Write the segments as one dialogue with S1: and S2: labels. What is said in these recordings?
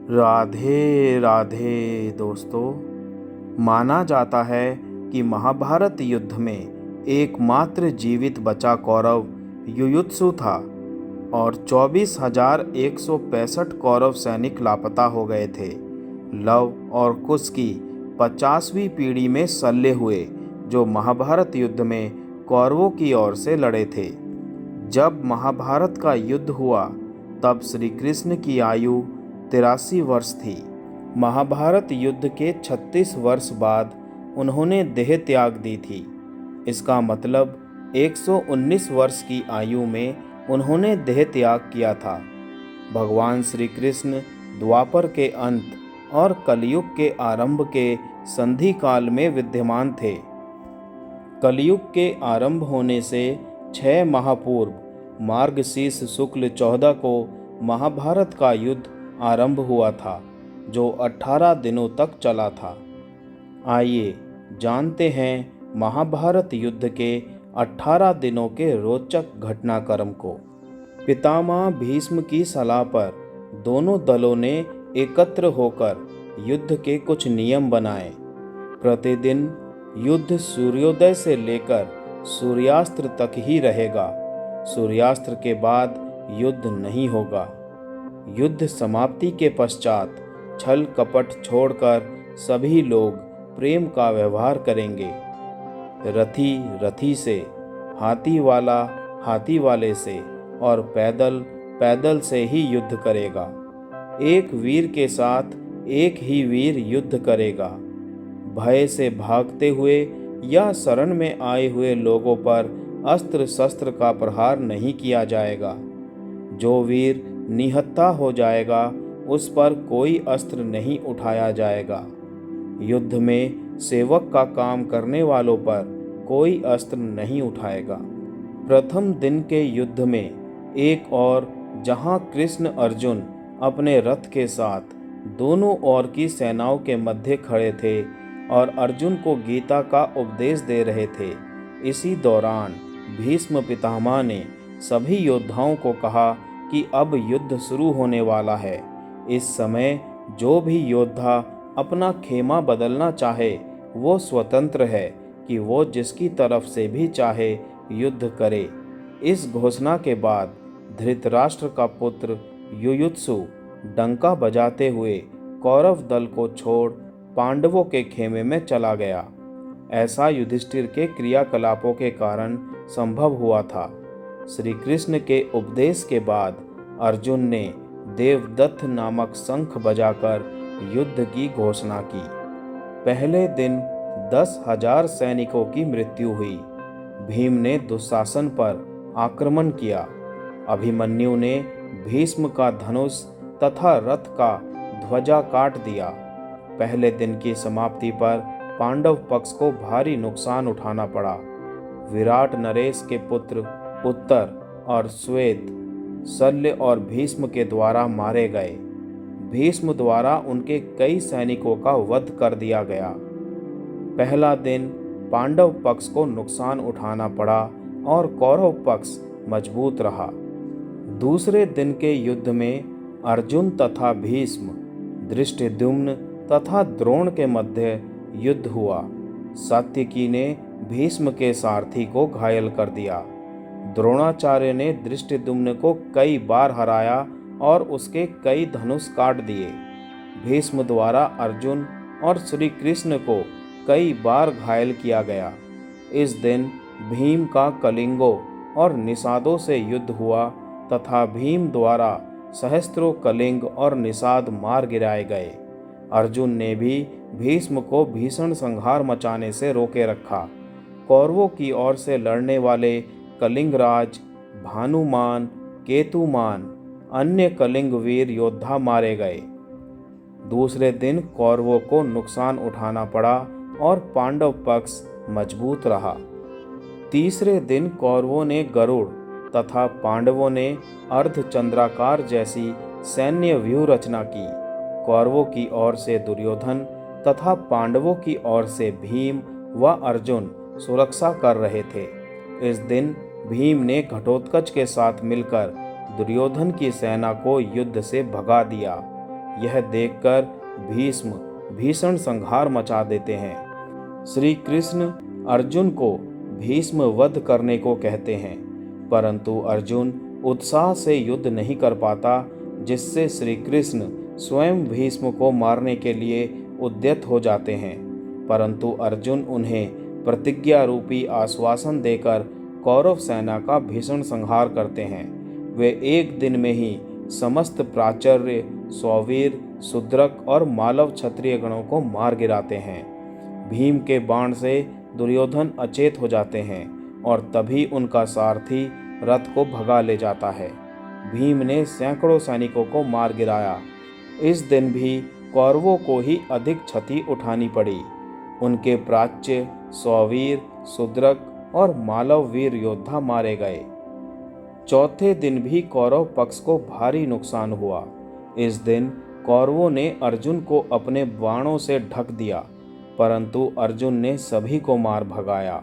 S1: राधे राधे दोस्तों। माना जाता है कि महाभारत युद्ध में एकमात्र जीवित बचा कौरव युयुत्सु था और 24,165 कौरव सैनिक लापता हो गए थे। लव और कुश की 50वीं पीढ़ी में शल्य हुए, जो महाभारत युद्ध में कौरवों की ओर से लड़े थे। जब महाभारत का युद्ध हुआ तब श्री कृष्ण की आयु 83 वर्ष थी। महाभारत युद्ध के 36 वर्ष बाद उन्होंने देह त्याग दी थी। इसका मतलब 119 वर्ष की आयु में उन्होंने देह त्याग किया था। भगवान श्री कृष्ण द्वापर के अंत और कलयुग के आरंभ के संधि काल में विद्यमान थे। कलयुग के आरंभ होने से 6 माह पूर्व मार्गशीर्ष शुक्ल 14 को महाभारत का युद्ध आरंभ हुआ था, जो 18 दिनों तक चला था। आइए जानते हैं महाभारत युद्ध के 18 दिनों के रोचक घटनाक्रम को। पितामह भीष्म की सलाह पर दोनों दलों ने एकत्र होकर युद्ध के कुछ नियम बनाए। प्रतिदिन युद्ध सूर्योदय से लेकर सूर्यास्त तक ही रहेगा। सूर्यास्त के बाद युद्ध नहीं होगा। युद्ध समाप्ति के पश्चात छल कपट छोड़कर सभी लोग प्रेम का व्यवहार करेंगे। रथी रथी से, हाथी वाला हाथी वाले से और पैदल पैदल से ही युद्ध करेगा। एक वीर के साथ एक ही वीर युद्ध करेगा। भय से भागते हुए या शरण में आए हुए लोगों पर अस्त्र शस्त्र का प्रहार नहीं किया जाएगा। जो वीर निहत्था हो जाएगा उस पर कोई अस्त्र नहीं उठाया जाएगा। युद्ध में सेवक का काम करने वालों पर कोई अस्त्र नहीं उठाएगा। प्रथम दिन के युद्ध में एक और जहां कृष्ण अर्जुन अपने रथ के साथ दोनों ओर की सेनाओं के मध्य खड़े थे और अर्जुन को गीता का उपदेश दे रहे थे, इसी दौरान भीष्म पितामह ने सभी योद्धाओं को कहा कि अब युद्ध शुरू होने वाला है। इस समय जो भी योद्धा अपना खेमा बदलना चाहे वो स्वतंत्र है कि वो जिसकी तरफ से भी चाहे युद्ध करे। इस घोषणा के बाद धृतराष्ट्र का पुत्र युयुत्सु डंका बजाते हुए कौरव दल को छोड़ पांडवों के खेमे में चला गया। ऐसा युधिष्ठिर के क्रियाकलापों के कारण संभव हुआ था। श्री कृष्ण के उपदेश के बाद अर्जुन ने देवदत्त नामक शंख बजाकर युद्ध की घोषणा की। पहले दिन 10,000 सैनिकों की मृत्यु हुई। भीम ने दुशासन पर आक्रमण किया। अभिमन्यु ने भीष्म का धनुष तथा रथ का ध्वजा काट दिया। पहले दिन की समाप्ति पर पांडव पक्ष को भारी नुकसान उठाना पड़ा। विराट नरेश के पुत्र उत्तर और श्वेत शल्य और भीष्म के द्वारा मारे गए। भीष्म द्वारा उनके कई सैनिकों का वध कर दिया गया। पहला दिन पांडव पक्ष को नुकसान उठाना पड़ा और कौरव पक्ष मजबूत रहा। दूसरे दिन के युद्ध में अर्जुन तथा भीष्म, धृष्टद्युम्न तथा द्रोण के मध्य युद्ध हुआ। सात्यकी ने भीष्म के सारथी को घायल कर दिया। द्रोणाचार्य ने धृष्टद्युम्न को कई बार हराया और उसके कई धनुष काट दिए। भीष्म द्वारा अर्जुन और श्री कृष्ण को कई बार घायल किया गया। इस दिन भीम का कलिंगों और निषादों से युद्ध हुआ तथा भीम द्वारा सहस्त्रों कलिंग और निषाद मार गिराए गए। अर्जुन ने भी भीष्म को भीषण संहार मचाने से रोके रखा। कौरवों की ओर से लड़ने वाले कलिंगराज, भानुमान, केतुमान, अन्य कलिंग वीर योद्धा मारे गए। दूसरे दिन कौरवों को नुकसान उठाना पड़ा और पांडव पक्ष मजबूत रहा। तीसरे दिन कौरवों ने गरुड़ तथा पांडवों ने अर्धचंद्राकार जैसी सैन्य व्यूह रचना की। कौरवों की ओर से दुर्योधन तथा पांडवों की ओर से भीम व अर्जुन सुरक्षा कर रहे थे। इस दिन भीम ने घटोत्कच के साथ मिलकर दुर्योधन की सेना को युद्ध से भगा दिया। यह देखकर भीष्म भीषण संहार मचा देते हैं। श्री कृष्ण अर्जुन को भीष्म वध करने को कहते हैं, परंतु अर्जुन उत्साह से युद्ध नहीं कर पाता, जिससे श्री कृष्ण स्वयं भीष्म को मारने के लिए उद्यत हो जाते हैं। परंतु अर्जुन उन्हें प्रतिज्ञा रूपी आश्वासन देकर कौरव सेना का भीषण संहार करते हैं। वे एक दिन में ही समस्त प्राचार्य, सौवीर, शूद्रक और मालव क्षत्रिय गणों को मार गिराते हैं। भीम के बाण से दुर्योधन अचेत हो जाते हैं और तभी उनका सारथी रथ को भगा ले जाता है। भीम ने सैकड़ों सैनिकों को मार गिराया। इस दिन भी कौरवों को ही अधिक क्षति उठानी पड़ी। उनके प्राच्य, सौवीर, शूद्रक और मालव वीर योद्धा मारे गए। चौथे दिन भी कौरव पक्ष को भारी नुकसान हुआ। इस दिन कौरवों ने अर्जुन को अपने बाणों से ढक दिया, परंतु अर्जुन ने सभी को मार भगाया।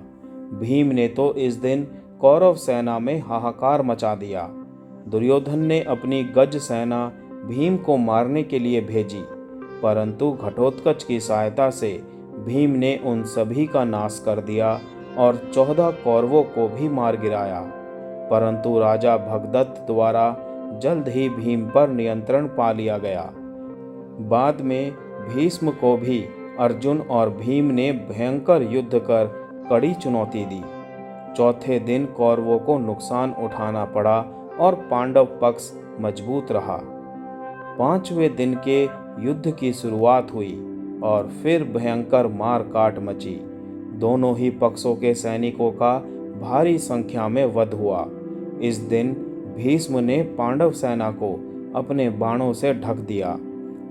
S1: भीम ने तो इस दिन कौरव सेना में हाहाकार मचा दिया। दुर्योधन ने अपनी गज सेना भीम को मारने के लिए भेजी, परंतु घटोत्कच की सहायता से भीम ने उन सभी का नाश कर दिया और 14 कौरवों को भी मार गिराया। परंतु राजा भगदत्त द्वारा जल्द ही भीम पर नियंत्रण पा लिया गया। बाद में भीष्म को भी अर्जुन और भीम ने भयंकर युद्ध कर कड़ी चुनौती दी। चौथे दिन कौरवों को नुकसान उठाना पड़ा और पांडव पक्ष मजबूत रहा। 5वें दिन के युद्ध की शुरुआत हुई और फिर भयंकर मार काट मची। दोनों ही पक्षों के सैनिकों का भारी संख्या में वध हुआ। इस दिन भीष्म ने पांडव सेना को अपने बाणों से ढक दिया।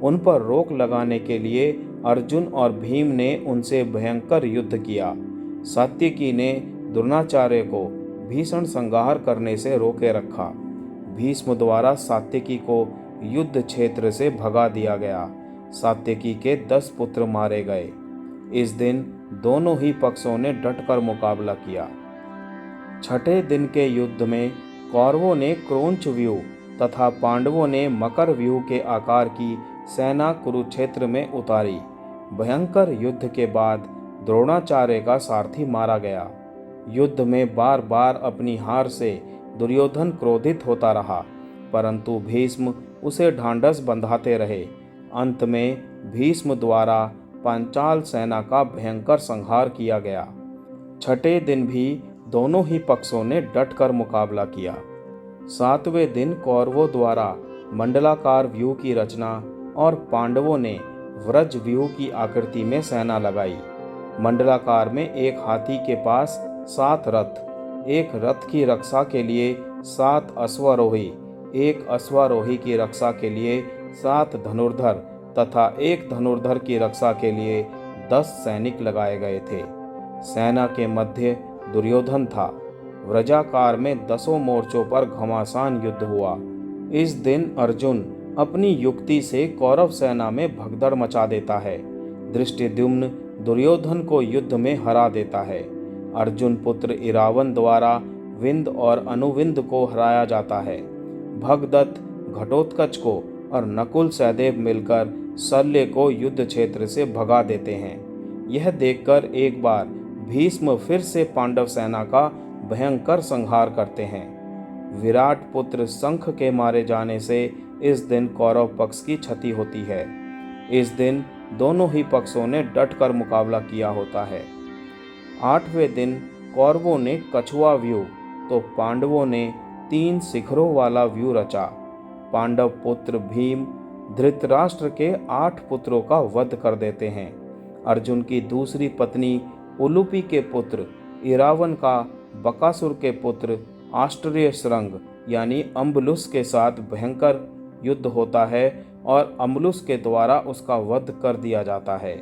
S1: उन पर रोक लगाने के लिए अर्जुन और भीम ने उनसे भयंकर युद्ध किया। सात्यकी ने द्रोणाचार्य को भीषण संहार करने से रोके रखा। भीष्म द्वारा सात्यकी को युद्ध क्षेत्र से भगा दिया गया। सात्यकी के 10 पुत्र मारे गए। इस दिन दोनों ही पक्षों ने डटकर मुकाबला किया। छठे दिन के युद्ध में कौरवों ने क्रोंच व्यूह तथा पांडवों ने मकर व्यूह के आकार की सेना कुरुक्षेत्र में उतारी। भयंकर युद्ध के बाद द्रोणाचार्य का सारथी मारा गया। युद्ध में बार बार अपनी हार से दुर्योधन क्रोधित होता रहा, परंतु भीष्म उसे ढांढस बंधाते रहे। अंत में भीष्म द्वारा पांचाल सेना का भयंकर संहार किया गया। छठे दिन भी दोनों ही पक्षों ने डटकर मुकाबला किया। 7वें दिन कौरवों द्वारा मंडलाकार व्यूह की रचना और पांडवों ने व्रज व्यूह की आकृति में सेना लगाई। मंडलाकार में एक हाथी के पास 7 रथ, एक रथ की रक्षा के लिए 7 अश्वारोही, एक अश्वारोही की रक्षा के लिए 7 धनुर्धर तथा एक धनुर्धर की रक्षा के लिए 10 सैनिक लगाए गए थे। सेना के मध्य दुर्योधन था। व्रजाकार में 10 मोर्चों पर घमासान युद्ध हुआ। इस दिन अर्जुन अपनी युक्ति से कौरव सेना में भगदड़ मचा देता है। धृष्टद्युम्न दुर्योधन को युद्ध में हरा देता है। अर्जुन पुत्र इरावन द्वारा विंद और अनुविंद को हराया जाता है। भगदत्त घटोत्कच को और नकुल सहदेव मिलकर शल्य को युद्ध क्षेत्र से भगा देते हैं। यह देखकर एक बार भीष्म फिर से पांडव सेना का भयंकर संहार करते हैं। विराट पुत्र शंख के मारे जाने से इस दिन कौरव पक्ष की क्षति होती है। इस दिन दोनों ही पक्षों ने डटकर मुकाबला किया होता है। 8वें दिन कौरवों ने कछुआ व्यूह तो पांडवों ने 3 शिखरों वाला व्यूह रचा। पांडव पुत्र भीम धृतराष्ट्र के 8 पुत्रों का वध कर देते हैं। अर्जुन की दूसरी पत्नी उलूपी के पुत्र इरावन का बकासुर के पुत्र आष्ट्रेय श्रृंग यानी अम्बुलुस के साथ भयंकर युद्ध होता है और अम्बुलुस के द्वारा उसका वध कर दिया जाता है।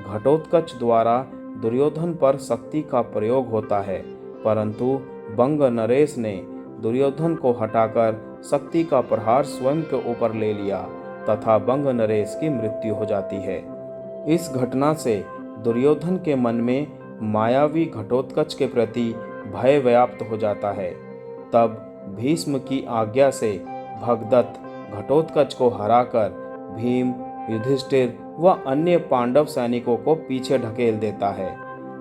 S1: घटोत्कच द्वारा दुर्योधन पर शक्ति का प्रयोग होता है, परंतु बंग नरेश ने दुर्योधन को हटाकर शक्ति का प्रहार स्वयं के ऊपर ले लिया तथा बंग नरेश की मृत्यु हो जाती है। इस घटना से दुर्योधन के मन में मायावी घटोत्कच के प्रति भय व्याप्त हो जाता है। तब भीष्म की आज्ञा से भगदत्त घटोत्कच को हराकर भीम, युधिष्ठिर व अन्य पांडव सैनिकों को पीछे ढकेल देता है।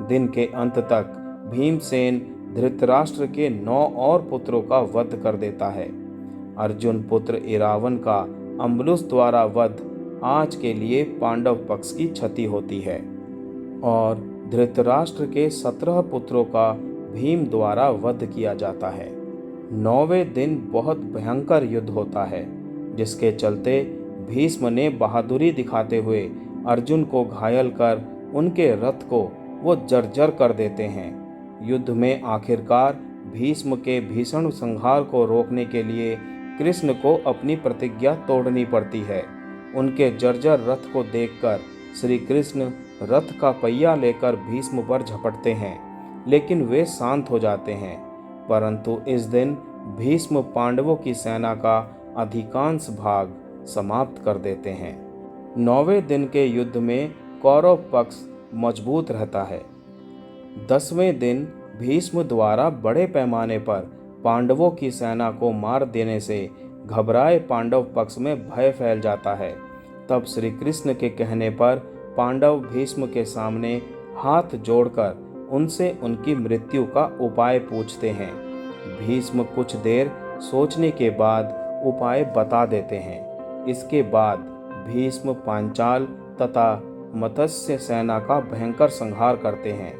S1: दिन के अंत तक भीमसेन धृतराष्ट्र के 9 और पुत्रों का वध कर देता है। अर्जुन पुत्र इरावन का अम्बुलुस द्वारा वध आज के लिए पांडव पक्ष की क्षति होती है और धृतराष्ट्र के 17 पुत्रों का भीम द्वारा वध किया जाता है। 9वें दिन बहुत भयंकर युद्ध होता है, जिसके चलते भीष्म ने बहादुरी दिखाते हुए अर्जुन को घायल कर उनके रथ को वो जर्जर कर देते हैं। युद्ध में आखिरकार भीष्म के भीषण संहार को रोकने के लिए कृष्ण को अपनी प्रतिज्ञा तोड़नी पड़ती है। उनके जर्जर रथ को देखकर श्री कृष्ण रथ का पहिया लेकर भीष्म पर झपटते हैं, लेकिन वे शांत हो जाते हैं। परंतु इस दिन भीष्म पांडवों की सेना का अधिकांश भाग समाप्त कर देते हैं। 9वें दिन के युद्ध में कौरव पक्ष मजबूत रहता है। 10वें दिन भीष्म द्वारा बड़े पैमाने पर पांडवों की सेना को मार देने से घबराए पांडव पक्ष में भय फैल जाता है। तब श्री कृष्ण के कहने पर पांडव भीष्म के सामने हाथ जोड़कर उनसे उनकी मृत्यु का उपाय पूछते हैं। भीष्म कुछ देर सोचने के बाद उपाय बता देते हैं। इसके बाद भीष्म पांचाल तथा मत्स्य सेना का भयंकर संहार करते हैं।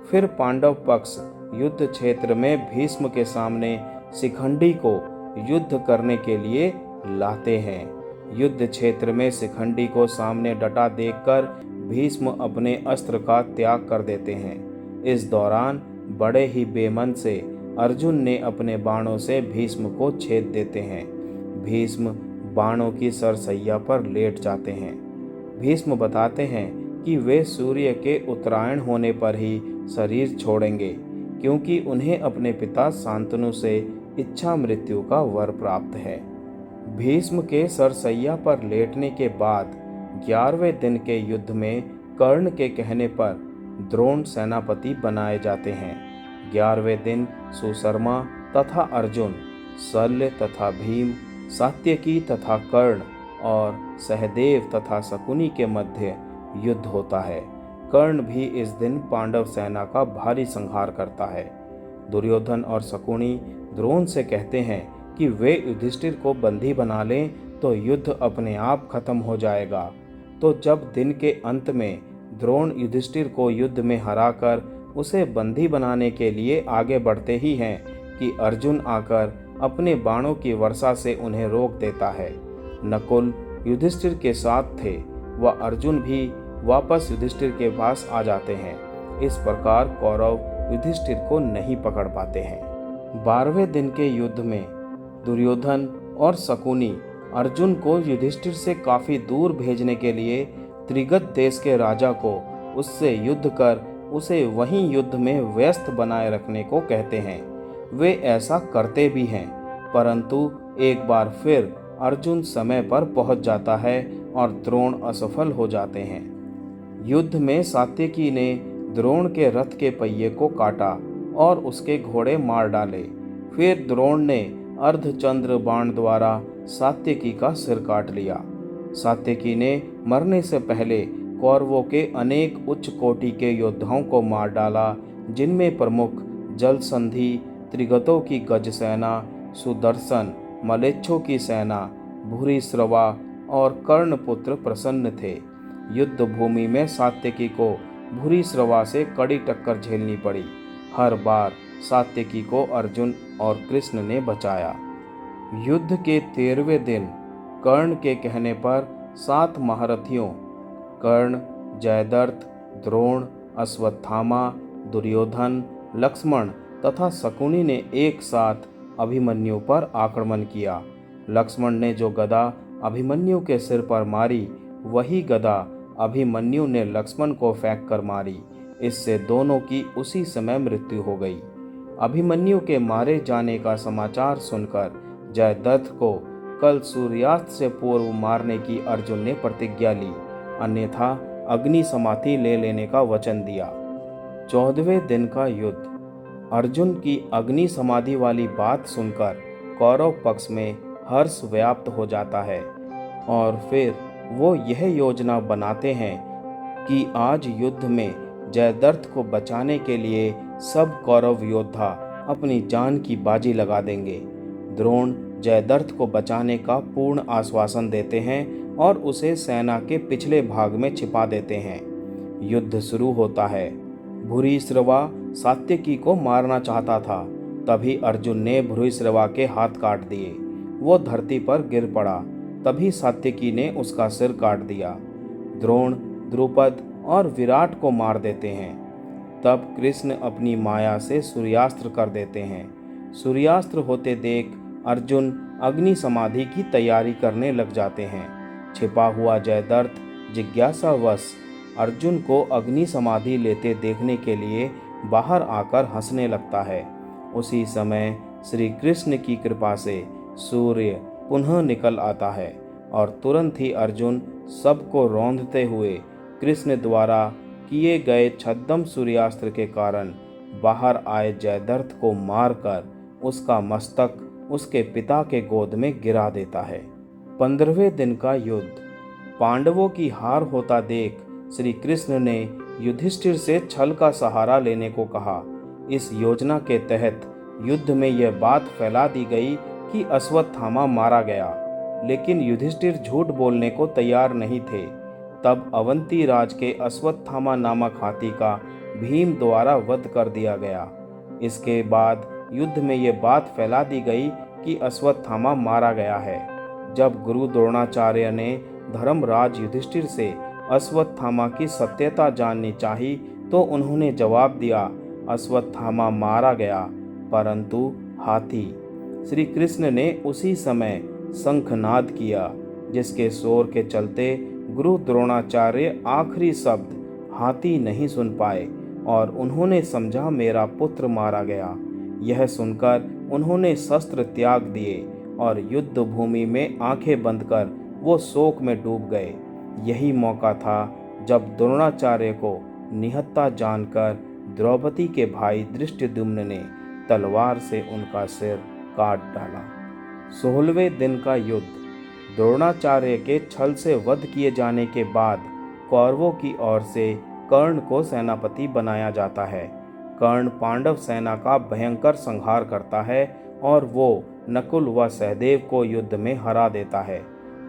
S1: फिर पांडव पक्ष युद्ध क्षेत्र में भीष्म के सामने शिखंडी को युद्ध करने के लिए लाते हैं। युद्ध क्षेत्र में शिखंडी को सामने डटा देखकर भीष्म अपने अस्त्र का त्याग कर देते हैं। इस दौरान बड़े ही बेमन से अर्जुन ने अपने बाणों से भीष्म को छेद देते हैं। भीष्म बाणों की सरसैया पर लेट जाते हैं। भीष्म बताते हैं कि वे सूर्य के उत्तरायण होने पर ही शरीर छोड़ेंगे, क्योंकि उन्हें अपने पिता शांतनु से इच्छा मृत्यु का वर प्राप्त है। भीष्म के सरसैया पर लेटने के बाद 11वें दिन के युद्ध में कर्ण के कहने पर द्रोण सेनापति बनाए जाते हैं। 11वें दिन सुशर्मा तथा अर्जुन, शल्य तथा भीम, सात्यकी तथा कर्ण और सहदेव तथा शकुनी के मध्य युद्ध होता है। कर्ण भी इस दिन पांडव सेना का भारी संहार करता है। दुर्योधन और शकुनी द्रोण से कहते हैं कि वे युधिष्ठिर को बंदी बना लें तो युद्ध अपने आप खत्म हो जाएगा। तो जब दिन के अंत में द्रोण युधिष्ठिर को युद्ध में हराकर उसे बंदी बनाने के लिए आगे बढ़ते ही हैं कि अर्जुन आकर अपने बाणों की वर्षा से उन्हें रोक देता है। नकुल युधिष्ठिर के साथ थे, वह अर्जुन भी वापस युधिष्ठिर के पास आ जाते हैं। इस प्रकार कौरव युधिष्ठिर को नहीं पकड़ पाते हैं। 12वें दिन के युद्ध में दुर्योधन और शकुनी अर्जुन को युधिष्ठिर से काफी दूर भेजने के लिए त्रिगत देश के राजा को उससे युद्ध कर उसे वहीं युद्ध में व्यस्त बनाए रखने को कहते हैं। वे ऐसा करते भी हैं, परंतु एक बार फिर अर्जुन समय पर पहुंच जाता है और द्रोण असफल हो जाते हैं। युद्ध में सात्यकी ने द्रोण के रथ के पहिए को काटा और उसके घोड़े मार डाले। फिर द्रोण ने अर्धचंद्र बाण द्वारा सात्यकी का सिर काट लिया। सात्यकी ने मरने से पहले कौरवों के अनेक उच्च कोटि के योद्धाओं को मार डाला, जिनमें प्रमुख जलसंधि, त्रिगतों की गज सेना, सुदर्शन, मलेच्छों की सेना, भूरिश्रवा और कर्णपुत्र प्रसन्न थे। युद्ध भूमि में सात्यकी को भूरिश्रवा से कड़ी टक्कर झेलनी पड़ी। हर बार सात्यकी को अर्जुन और कृष्ण ने बचाया। युद्ध के 13वें दिन कर्ण के कहने पर 7 महारथियों कर्ण, जयद्रथ, द्रोण, अश्वत्थामा, दुर्योधन, लक्ष्मण तथा शकुनी ने एक साथ अभिमन्यु पर आक्रमण किया। लक्ष्मण ने जो गदा अभिमन्यु के सिर पर मारी, वही गदा अभिमन्यु ने लक्ष्मण को फेंक कर मारी। इससे दोनों की उसी समय मृत्यु हो गई। अभिमन्यु के मारे जाने का समाचार सुनकर जयद्रथ को कल सूर्यास्त से पूर्व मारने की अर्जुन ने प्रतिज्ञा ली, अन्यथा अग्नि समाधि ले लेने का वचन दिया। 14वें दिन का युद्ध। अर्जुन की अग्नि समाधि वाली बात सुनकर कौरव पक्ष में हर्ष व्याप्त हो जाता है और फिर वो यह योजना बनाते हैं कि आज युद्ध में जयद्रथ को बचाने के लिए सब कौरव योद्धा अपनी जान की बाजी लगा देंगे। द्रोण जयद्रथ को बचाने का पूर्ण आश्वासन देते हैं और उसे सेना के पिछले भाग में छिपा देते हैं। युद्ध शुरू होता है। भूरिश्रवा सात्यकी को मारना चाहता था, तभी अर्जुन ने भूरिश्रवा के हाथ काट दिए। वो धरती पर गिर पड़ा, तभी सात्यकी ने उसका सिर काट दिया। द्रोण, द्रुपद और विराट को मार देते हैं। तब कृष्ण अपनी माया से सूर्यास्त्र कर देते हैं। सूर्यास्त्र होते देख अर्जुन अग्नि समाधि की तैयारी करने लग जाते हैं। छिपा हुआ जयद्रथ जिज्ञासावश अर्जुन को अग्नि समाधि लेते देखने के लिए बाहर आकर हंसने लगता है। उसी समय श्री कृष्ण की कृपा से सूर्य पुनः निकल आता है और तुरंत ही अर्जुन सबको रौंदते हुए कृष्ण द्वारा किए गए छद्म सूर्यास्त्र के कारण बाहर आए जयद्रथ को मारकर उसका मस्तक उसके पिता के गोद में गिरा देता है। 15वें दिन का युद्ध। पांडवों की हार होता देख श्री कृष्ण ने युधिष्ठिर से छल का सहारा लेने को कहा। इस योजना के तहत युद्ध में यह बात फैला दी गई कि अश्वत्थामा मारा गया, लेकिन युधिष्ठिर झूठ बोलने को तैयार नहीं थे। तब अवंती राज के अश्वत्थामा नामक हाथी का भीम द्वारा वध कर दिया गया। इसके बाद युद्ध में यह बात फैला दी गई कि अश्वत्थामा मारा गया है। जब गुरु द्रोणाचार्य ने धर्मराज युधिष्ठिर से अश्वत्थामा की सत्यता जाननी चाही तो उन्होंने जवाब दिया, अश्वत्थामा मारा गया, परंतु हाथी। श्री कृष्ण ने उसी समय शंखनाद किया, जिसके शोर के चलते गुरु द्रोणाचार्य आखिरी शब्द हाथी नहीं सुन पाए और उन्होंने समझा मेरा पुत्र मारा गया। यह सुनकर उन्होंने शस्त्र त्याग दिए और युद्ध भूमि में आंखें बंद कर वो शोक में डूब गए। यही मौका था जब द्रोणाचार्य को निहत्था जानकर द्रौपदी के भाई धृष्टद्युम्न ने तलवार से उनका सिर काट डाला। 16वें दिन का युद्ध। द्रोणाचार्य के छल से वध किए जाने के बाद कौरवों की ओर से कर्ण को सेनापति बनाया जाता है। कर्ण पांडव सेना का भयंकर संहार करता है और वो नकुल व सहदेव को युद्ध में हरा देता है,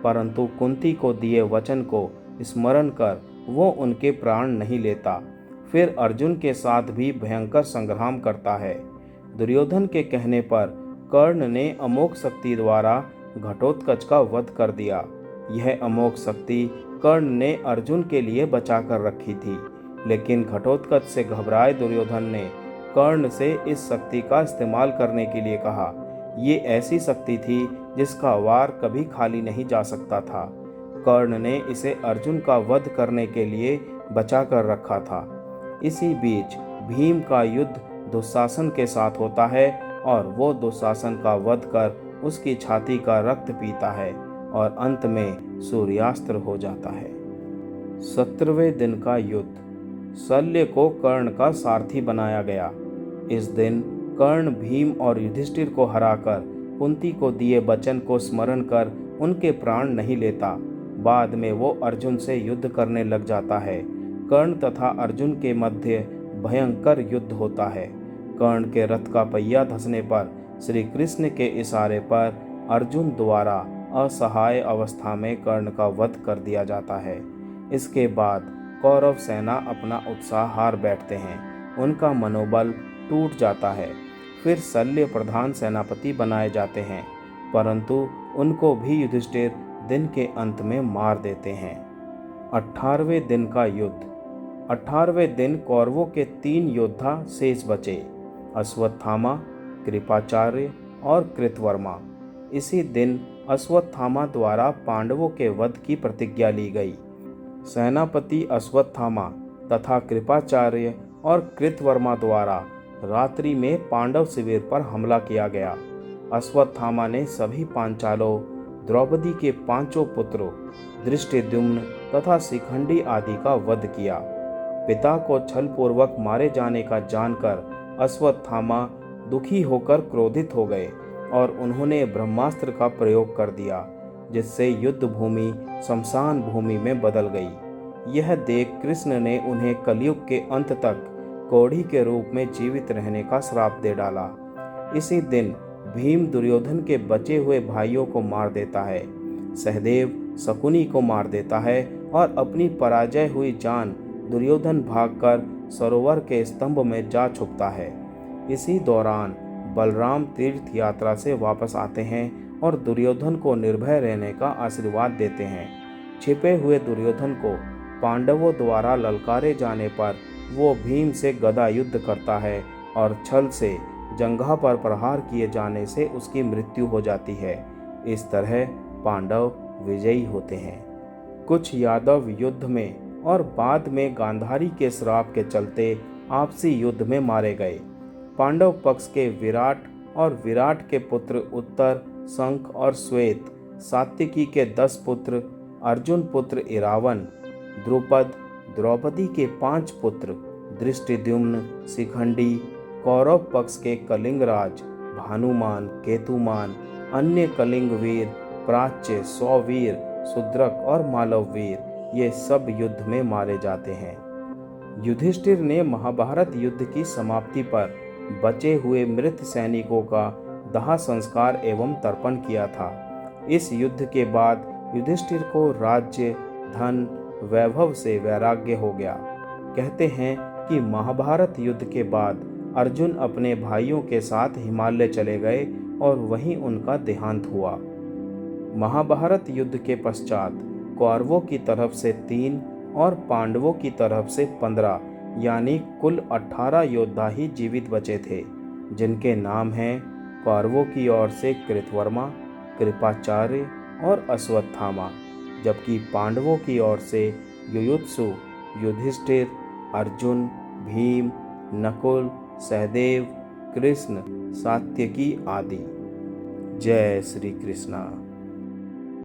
S1: परंतु कुंती को दिए वचन को स्मरण कर वो उनके प्राण नहीं लेता। फिर अर्जुन के साथ भी भयंकर संग्राम करता है। दुर्योधन के कहने पर कर्ण ने अमोघ शक्ति द्वारा घटोत्कच का वध कर दिया। यह अमोघ शक्ति कर्ण ने अर्जुन के लिए बचाकर रखी थी, लेकिन घटोत्कच से घबराए दुर्योधन ने कर्ण से इस शक्ति का इस्तेमाल करने के लिए कहा। ये ऐसी शक्ति थी जिसका वार कभी खाली नहीं जा सकता था। कर्ण ने इसे अर्जुन का वध करने के लिए बचा कर रखा था। इसी बीच भीम का युद्ध दुशासन के साथ होता है और वो दुशासन का वध कर उसकी छाती का रक्त पीता है और अंत में सूर्यास्त्र हो जाता है। 17वें दिन का युद्ध। शल्य को कर्ण का सारथी बनाया गया। इस दिन कर्ण भीम और युधिष्ठिर को हराकर कुंती को दिए वचन को स्मरण कर उनके प्राण नहीं लेता। बाद में वो अर्जुन से युद्ध करने लग जाता है। कर्ण तथा अर्जुन के मध्य भयंकर युद्ध होता है। कर्ण के रथ का पहिया धंसने पर श्री कृष्ण के इशारे पर अर्जुन द्वारा असहाय अवस्था में कर्ण का वध कर दिया जाता है। इसके बाद कौरव सेना अपना उत्साह हार बैठते हैं, उनका मनोबल टूट जाता है। फिर शल्य प्रधान सेनापति बनाए जाते हैं, परंतु उनको भी युधिष्ठिर दिन के अंत में मार देते हैं। 18वें दिन का युद्ध। 18वें दिन कौरवों के 3 योद्धा शेष बचे, अश्वत्थामा, कृपाचार्य और कृतवर्मा। इसी दिन अश्वत्थामा द्वारा पांडवों के वध की प्रतिज्ञा ली गई। सेनापति अश्वत्थामा तथा कृपाचार्य और कृतवर्मा द्वारा रात्रि में पांडव शिविर पर हमला किया गया। अश्वत्थामा ने सभी पांचालों, द्रौपदी के 5 पुत्रों धृष्टद्युम्न तथा शिखंडी आदि का वध किया। पिता को छलपूर्वक मारे जाने का जानकर अश्वत्थामा दुखी होकर क्रोधित हो गए और उन्होंने ब्रह्मास्त्र का प्रयोग कर दिया, जिससे युद्ध भूमि शमशान भूमि में बदल गई। यह देख कृष्ण ने उन्हें कलयुग के अंत तक कौड़ी के रूप में जीवित रहने का श्राप दे डाला। इसी दिन भीम दुर्योधन के बचे हुए भाइयों को मार देता है। सहदेव शकुनी को मार देता है और अपनी पराजय हुई जान दुर्योधन भागकर सरोवर के स्तंभ में जा छुपता है। इसी दौरान बलराम तीर्थ यात्रा से वापस आते हैं और दुर्योधन को निर्भय रहने का आशीर्वाद देते हैं। छिपे हुए दुर्योधन को पांडवों द्वारा ललकारे जाने पर वो भीम से गदा युद्ध करता है और छल से जंघा पर प्रहार किए जाने से उसकी मृत्यु हो जाती है। इस तरह पांडव विजयी होते हैं। कुछ यादव युद्ध में और बाद में गांधारी के श्राप के चलते आपसी युद्ध में मारे गए। पांडव पक्ष के विराट और विराट के पुत्र उत्तर, शंख और श्वेत, सात्यकी के 10 पुत्र, अर्जुन पुत्र इरावन, द्रुपद, द्रौपदी के 5 पुत्र, दृष्टिद्युम्न, शिखंडी, कौरव पक्ष के कलिंगराज, भानुमान, केतुमान, अन्य कलिंग वीर, प्राच्य, सौवीर, शूद्रक और मालव वीर, ये सब युद्ध में मारे जाते हैं। युधिष्ठिर ने महाभारत युद्ध की समाप्ति पर बचे हुए मृत सैनिकों का दाह संस्कार एवं तर्पण किया था। इस युद्ध के बाद युधिष्ठिर को राज्य, धन, वैभव से वैराग्य हो गया। कहते हैं कि महाभारत युद्ध के बाद अर्जुन अपने भाइयों के साथ हिमालय चले गए और वहीं उनका देहांत हुआ। महाभारत युद्ध के पश्चात कौरवों की तरफ से 3 और पांडवों की तरफ से 15 यानी कुल 18 योद्धा ही जीवित बचे थे, जिनके नाम हैं कौरवों की ओर से कृतवर्मा, कृपाचार्य और अश्वत्थामा, जबकि पांडवों की ओर से युयुत्सु, युधिष्ठिर, अर्जुन, भीम, नकुल, सहदेव, कृष्ण, सात्यकी आदि। जय श्री कृष्णा।